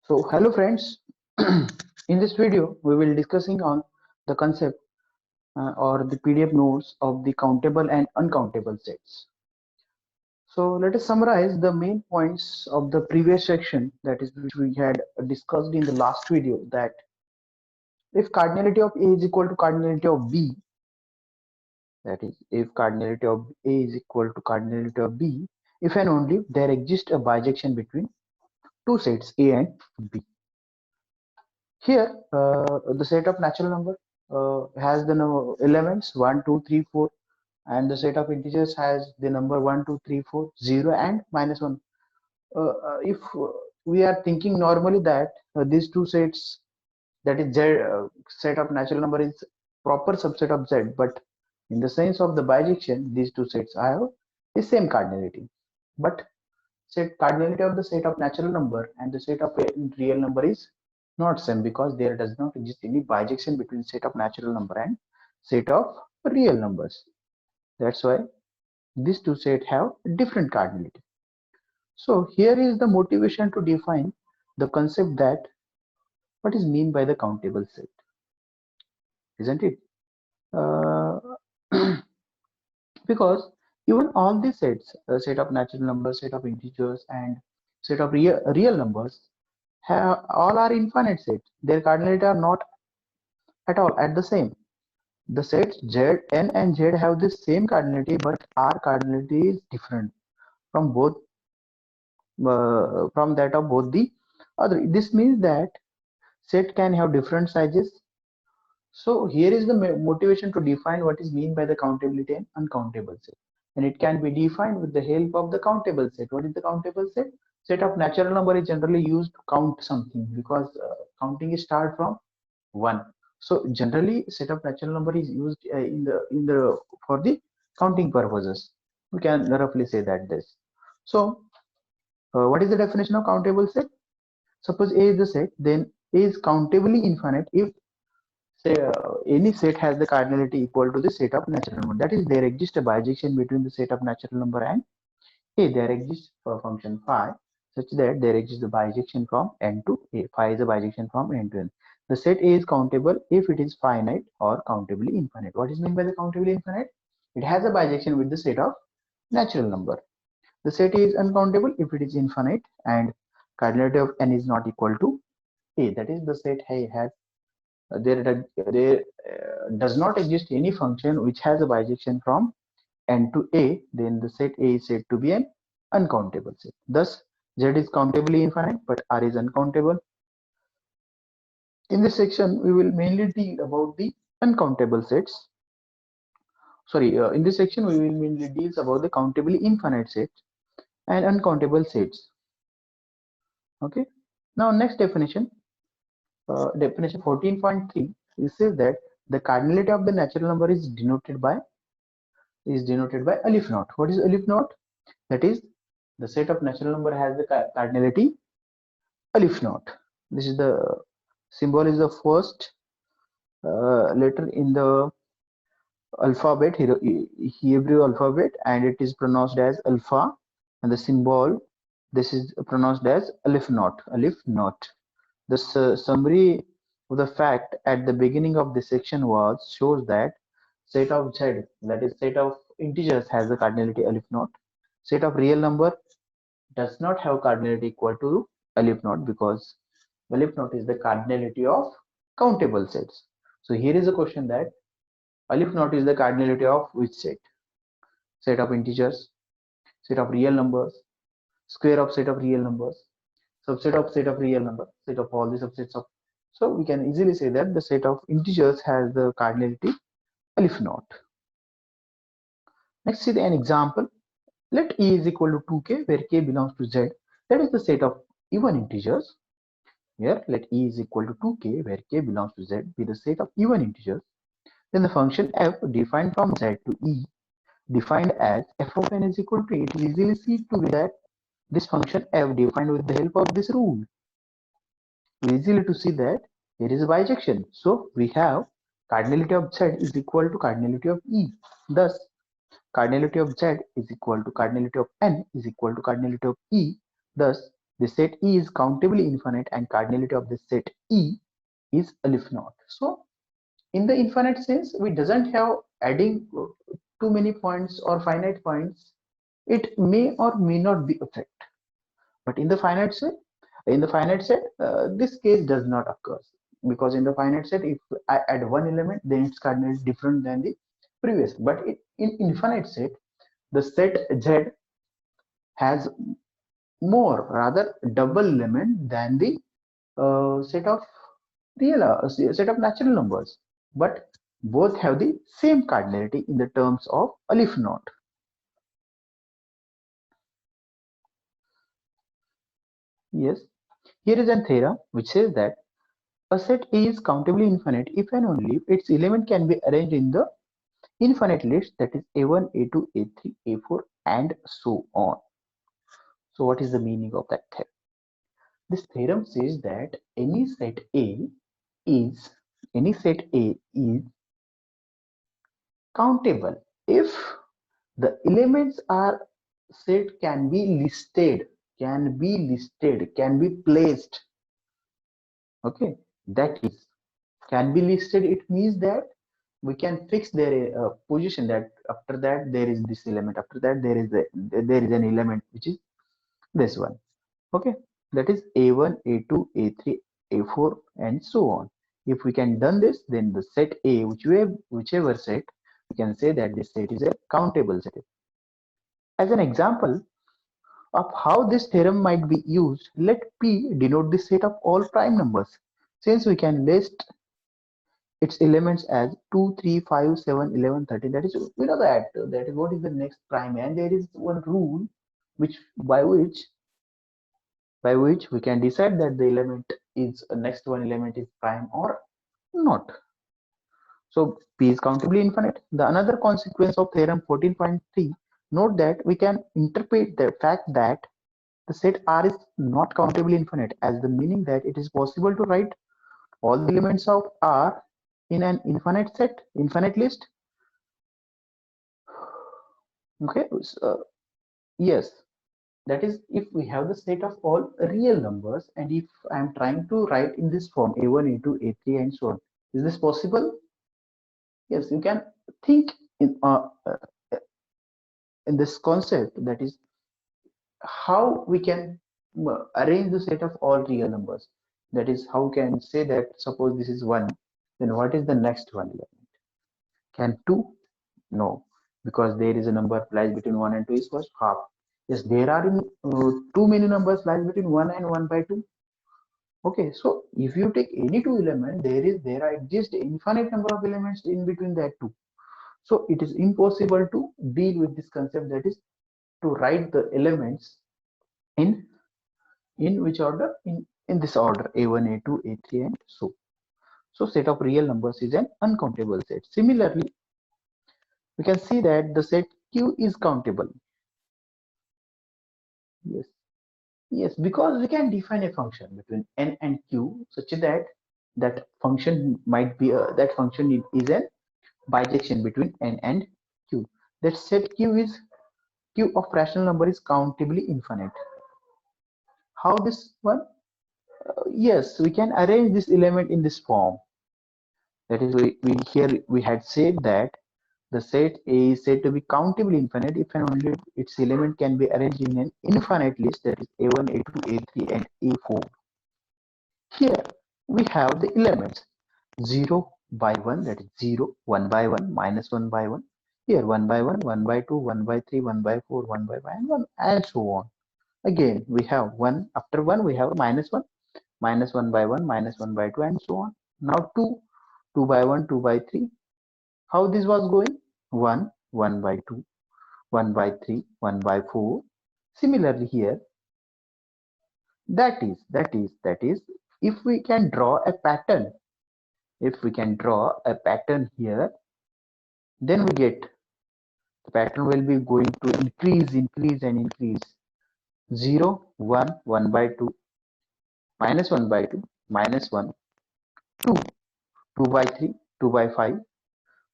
So hello friends, in this video we will discussing on the concept or the PDF notes of the countable and uncountable sets. So let us summarize the main points of the previous section, that is which we had discussed in the last video, that if cardinality of A is equal to cardinality of B, that is if cardinality of A is equal to cardinality of B, if and only if there exists a bijection between two sets A and B. Here, the set of natural number has the elements 1, 2, 3, 4, and the set of integers has the number 1, 2, 3, 4, 0, and -1. If we are thinking normally that these two sets, that is Z, set of natural number is proper subset of Z, but in the sense of the bijection, these two sets have the same cardinality. But set cardinality of the set of natural number and the set of real number is not same, because there does not exist any bijection between set of natural number and set of real numbers. That's why these two sets have different cardinality. So here is the motivation to define the concept that what is mean by the countable set, isn't it? Uh, because even all these sets, set of natural numbers, set of integers, and set of real numbers, all are infinite sets. Their cardinality are not at all at the same. The sets Z, N, and Z have the same cardinality, but our cardinality is different from both from that of both the other. This means that set can have different sizes. So here is the motivation to define what is mean by the countability and uncountable set, and it can be defined with the help of the countable set. What is the countable set? Set of natural number is generally used to count something, because counting is start from 1. So generally set of natural number is used in the for the counting purposes. We can roughly say that this. So what is the definition of countable set? Suppose A is the set, then A is countably infinite if say any set has the cardinality equal to the set of natural number. That is, there exists a bijection between the set of natural number and A. There exists a function phi such that there exists a bijection from n to A. Phi is a bijection from n to n. The set A is countable if it is finite or countably infinite. What is meant by the countably infinite? It has a bijection with the set of natural number. The set A is uncountable if it is infinite and cardinality of n is not equal to A. That is, the set A has there does not exist any function which has a bijection from n to A. Then the set A is said to be an uncountable set. Thus, Z is countably infinite, but R is uncountable. In this section, we will mainly deal about the uncountable sets. Sorry, in this section, we will mainly deal about the countably infinite sets and uncountable sets. Okay. Now, next definition, definition 14.3, it says that the cardinality of the natural number is denoted by alif naught. What is alif naught? That is, the set of natural number has the cardinality alif naught. This is the symbol, is the first letter in the alphabet, Hebrew alphabet, and it is pronounced as alpha, and the symbol, this is pronounced as alif naught. The summary of the fact at the beginning of this section shows that set of Z, that is set of integers, has the cardinality alif naught. Set of real number does not have cardinality equal to alif naught, because alif naught is the cardinality of countable sets. So here is a question that alif naught is the cardinality of which set? Set of integers, set of real numbers, square of set of real numbers, subset of set of real number, set of all the subsets of. So we can easily say that the set of integers has the cardinality alif naught. Next is an example. Let E is equal to 2k, where k belongs to Z. That is the set of even integers. Here, let E is equal to 2k, where k belongs to Z, be the set of even integers. Then the function f defined from Z to E, defined as f of n is equal to 8. It is easily seen to be that this function f defined with the help of this rule. Easily to see that there is a bijection. So we have cardinality of Z is equal to cardinality of E. Thus, cardinality of Z is equal to cardinality of n is equal to cardinality of E. Thus, the set E is countably infinite and cardinality of the set E is aleph naught. So in the infinite sense, we doesn't have adding too many points or finite points. It may or may not be effect. But in the finite set, this case does not occur, because in the finite set, if I add one element, then its cardinal is different than the previous. But in infinite set, the set Z has more, rather double element than the set of set of natural numbers. But both have the same cardinality in the terms of aleph naught. Yes, here is a theorem which says that a set A is countably infinite if and only if its element can be arranged in the infinite list, that is A1, A2, A3, A4 and so on. So what is the meaning of that theorem? This theorem says that is any set A is countable if the elements are set can be placed. Okay, that is, can be listed, it means that we can fix their position, that after that there is this element, after that there is an element which is this one. Okay, that is a1, a2, a3, a4 and so on. If we can done this, then the set A, whichever set, we can say that this set is a countable set. As an example of how this theorem might be used, let P denote the set of all prime numbers. Since we can list its elements as 2, 3, 5, 7, 11, 13, that is, we know that is what is the next prime, and there is one rule which by which we can decide that the element is next one element is prime or not. So P is countably infinite. The another consequence of theorem 14.3, note that we can interpret the fact that the set R is not countably infinite as the meaning that it is possible to write all the elements of R in an infinite list. Okay, so, yes, that is if we have the set of all real numbers, and if I am trying to write in this form a1, a2, a3 and so on, is this possible? Yes, you can think in in this concept, that is how we can arrange the set of all real numbers. That is, how can say that suppose this is 1, then what is the next one element? Can 2? No, because there is a number lies between 1 and 2 is first half. Yes, there are too many numbers lies between 1 and 1 by 2. Okay, so if you take any two element, there exist infinite number of elements in between that two. So it is impossible to deal with this concept, that is to write the elements in which order, in this order a1, a2, a3 and so set of real numbers is an uncountable set. Similarly, we can see that the set Q is countable. Yes, yes, because we can define a function between n and q such that that function might be that function is an bijection between n and q. That set q of rational number is countably infinite. How this one? Yes, we can arrange this element in this form. That is, we had said that the set A is said to be countably infinite if and only its element can be arranged in an infinite list, that is A1, A2, A3 and A4. Here we have the elements 0 by 1, that is 0, 1 by 1, minus 1 by 1. Here 1 by 1, 1 by 2, 1 by 3, 1 by 4, 1 by 5, and 1, and so on. Again, we have 1, after 1 we have minus 1, minus 1 by 1, minus 1 by 2 and so on. Now 2, 2 by 1, 2 by 3. How this was going? 1, 1 by 2, 1 by 3, 1 by 4. Similarly here, that is, if we can draw a pattern, here, then we get the pattern will be going to increase and increase. 0, 1, 1 by 2, minus 1 by 2, minus 1, 2, 2 by 3, 2 by 5,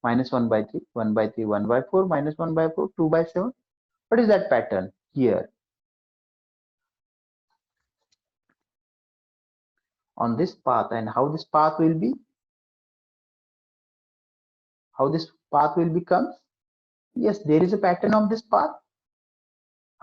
minus 1 by 3, 1 by 3, 1 by 4, minus 1 by 4, 2 by 7. What is that pattern here? on this path, and how this path will be, become. Yes, there is a pattern of this path.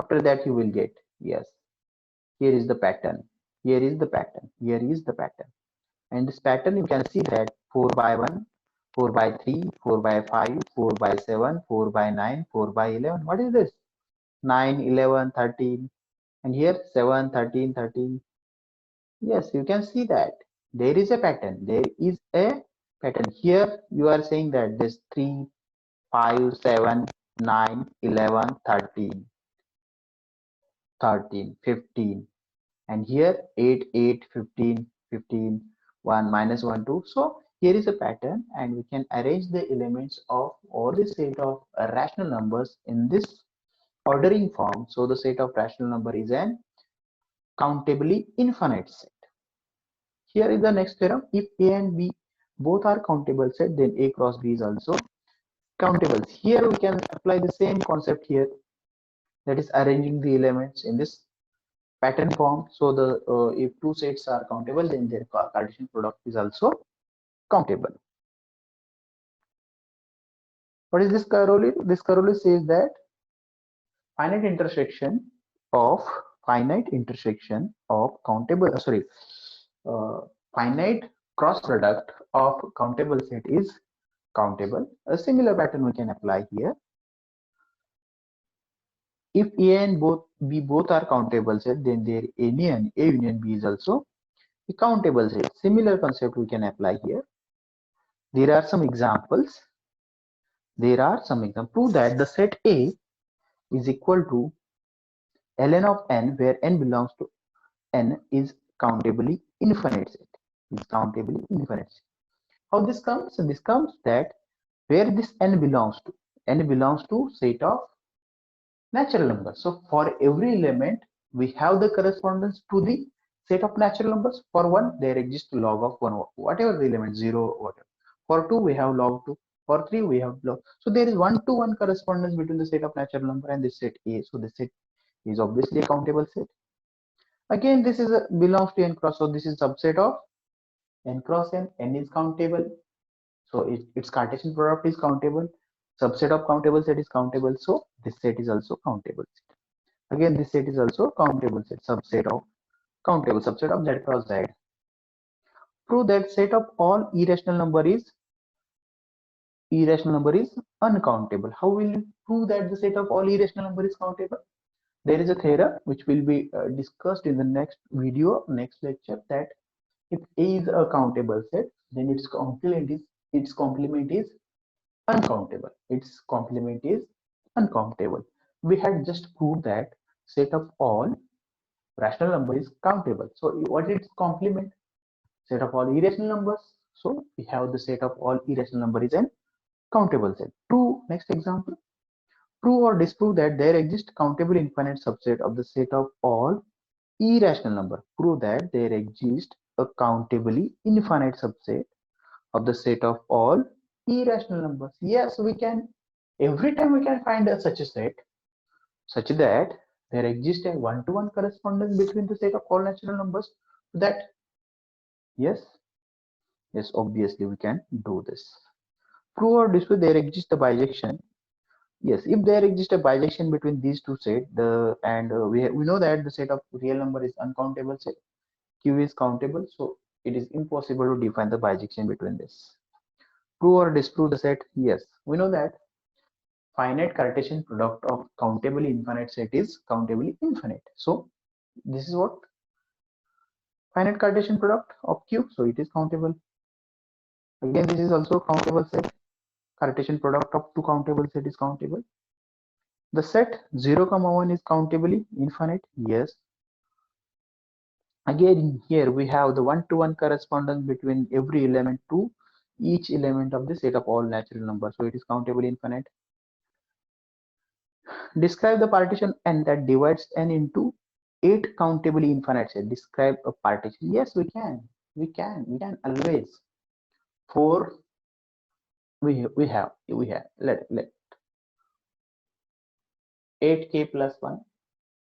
After that you will get, yes, here is the pattern, here is the pattern, here is the pattern. And this pattern, you can see that 4 by 1, 4 by 3, 4 by 5, 4 by 7, 4 by 9, 4 by 11. What is this? 9, 11, 13, and here 7, 13, 13. Yes, you can see that there is a pattern. There is a pattern. Here you are saying that this 3, 5, 7, 9, 11, 13, 13, 15, and here 8, 8, 15, 15, 1, minus 1, 2. So here is a pattern, and we can arrange the elements of all the set of rational numbers in this ordering form. So the set of rational number is an countably infinite set. Here is the next theorem. If A and B both are countable set, then A cross B is also countable. Here we can apply the same concept here, that is arranging the elements in this pattern form. So the if two sets are countable, then their Cartesian product is also countable. What is this corollary? This corollary says that finite intersection of countable uh, finite cross product of countable set is countable. A similar pattern we can apply here. If A and B both are countable set, then their union A union B is also a countable set. Similar concept we can apply here. There are some examples. Prove that the set A is equal to ln of n, where n belongs to n is countably infinite set. How this comes? This comes that where this n belongs to set of natural numbers. So for every element, we have the correspondence to the set of natural numbers. For 1, there exists log of 1, whatever the element, 0, whatever. For 2, we have log 2. For 3, we have log. So there is 1-to-1 correspondence between the set of natural number and the set A. So the set is obviously a countable set. Again, this is belongs to n cross. So this is subset of n cross n. N is countable. So its Cartesian product is countable. Subset of countable set is countable. So this set is also countable set. Again, this set is also countable set. Subset of countable. Subset of z cross z. Prove that set of all irrational number is uncountable. How will you prove that the set of all irrational number is countable? There is a theorem which will be discussed in the next video, next lecture, that if A is a countable set, then its complement is uncountable. Its complement is uncountable. We had just proved that set of all rational number is countable. So what is its complement? Set of all irrational numbers. So we have the set of all irrational number is an countable set. Prove, next example. Prove or disprove that there exists countable infinite subset of the set of all irrational number. Prove that there exists a countably infinite subset of the set of all irrational numbers. Yes, we can. Every time we can find such a set, such that there exists a one-to-one correspondence between the set of all natural numbers. That, yes, obviously we can do this. Prove or disprove there exists a bijection. Yes, if there exists a bijection between these two sets, we know that the set of real number is uncountable set, Q is countable, so it is impossible to define the bijection between this. Prove or disprove the set. Yes, we know that finite Cartesian product of countably infinite set is countably infinite. So this is what finite Cartesian product of Q, so it is countable. Again, this is also countable set. Cartesian product of two countable set is countable. The set 0, 1 is countably infinite. Yes. Again, here we have the one-to-one correspondence between every element to each element of the set of all natural numbers. So it is countably infinite. Describe the partition n that divides n into 8 countably infinite set. Describe a partition. Yes, we can. We can always. For we have let 8k plus 1,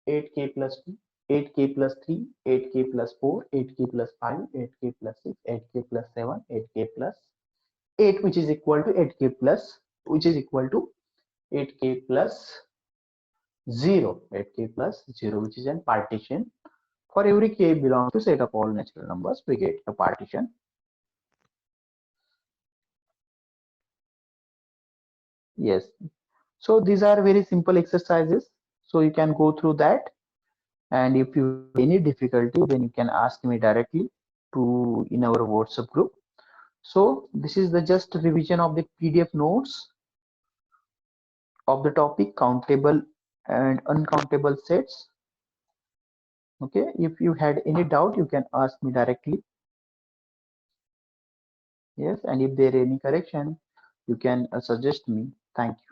8k plus 2, 8k plus 3, 8k plus 4, 8k plus 5, 8k plus 6, 8k plus 7, 8k plus 8, which is equal to 8k plus, which is equal to 8k plus 0, 8k plus 0, which is a partition. For every k belongs to set of all natural numbers, we get a partition. Yes. So these are very simple exercises. So you can go through that. And if you have any difficulty, then you can ask me directly to in our WhatsApp group. So this is the just revision of the PDF notes of the topic countable and uncountable sets. Okay, if you had any doubt, you can ask me directly. Yes, and if there any correction, you can suggest me. Thank you.